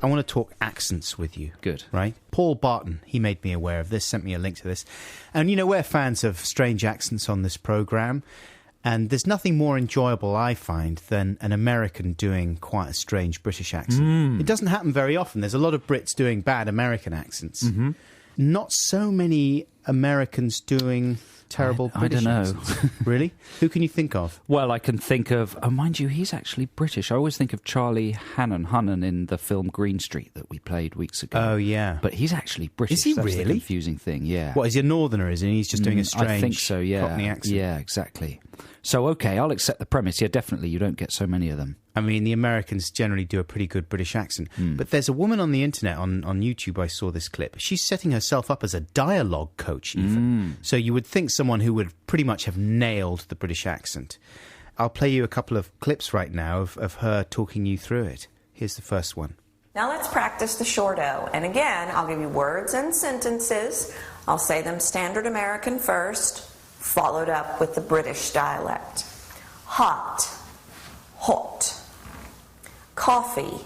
I want to talk accents with you. Good. Right? Paul Barton, he made me aware of this, sent me a link to this. And, you know, we're fans of strange accents on this programme. And there's nothing more enjoyable, I find, than an American doing quite a strange British accent. It doesn't happen very often. There's a lot of Brits doing bad American accents. Mm-hmm. Not so many Americans doing terrible British accents. Really? Who can you think of? Well, I can think of... Oh, mind you, he's actually British. I always think of Charlie Hannon in the film Green Street that we played weeks ago. Oh, yeah. But he's actually British. Is he That's really? the confusing thing, yeah. What, is he a northerner, is he? He's just doing a strange I think so, yeah. Cockney accent? Yeah, exactly. So, OK, I'll accept the premise. Yeah, definitely, you don't get so many of them. I mean, the Americans generally do a pretty good British accent. But there's a woman on the internet, on YouTube, I saw this clip. She's setting herself up as a dialogue coach, even. So you would think someone who would pretty much have nailed the British accent. I'll play you a couple of clips right now of her talking you through it. Here's the first one. Now let's practice the short O. And again, I'll give you words and sentences. I'll say them standard American first, followed up with the British dialect. Hot, hot. Coffee,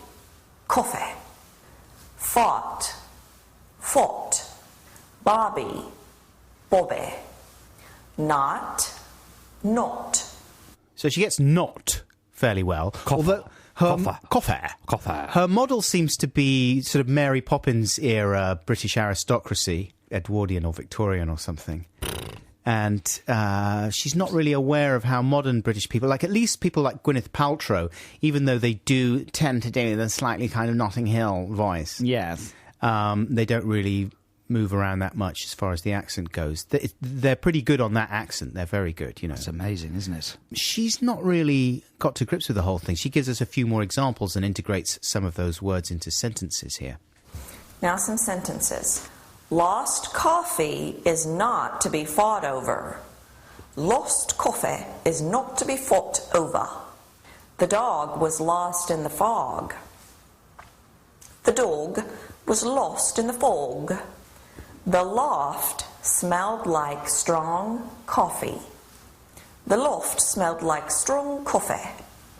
coffee. Fought, fought. Bobby, bobby. Not, not. So she gets not fairly well. Coffer. Her model seems to be sort of Mary Poppins era British aristocracy, Edwardian or Victorian or something. And she's not really aware of how modern British people, like at least people like Gwyneth Paltrow, even though they do tend to do the slightly kind of Notting Hill voice. Yes. They don't really move around that much as far as the accent goes. They're pretty good on that accent. They're very good, you know. It's amazing, isn't it? She's not really got to grips with the whole thing. She gives us a few more examples and integrates some of those words into sentences here. Now some sentences. Lost coffee is not to be fought over. Lost coffee is not to be fought over. The dog was lost in the fog. The dog was lost in the fog. The loft smelled like strong coffee. The loft smelled like strong coffee.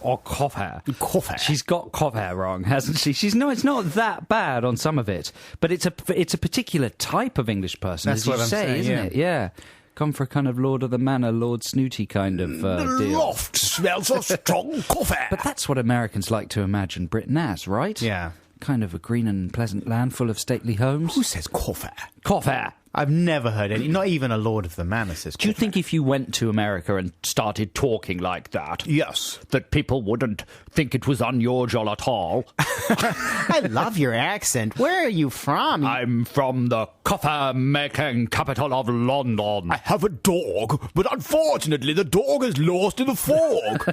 Or cough. Cough. She's got cough wrong, hasn't she? It's not that bad on some of it, but it's a particular type of English person, That's as you what I'm say, saying, isn't yeah. it? Yeah. Come for a kind of Lord of the Manor, Lord Snooty kind of The deal. loft smells of strong coffee. But that's what Americans like to imagine Britain as, right? Yeah. Kind of a green and pleasant land full of stately homes. Who says coffee? Cough. I've never heard any, not even a Lord of the Manor says Do you coffee. think if you went to America and started talking like that, Yes. that people wouldn't think it was unusual at all? I love your accent. Where are you from? I'm from the coffee-making capital of London. I have a dog, but unfortunately the dog is lost in the fog.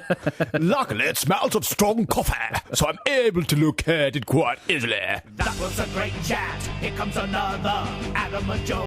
Luckily it smells of strong coffee, so I'm able to locate it quite easily. That was a great chat. Here comes another Adam and Joe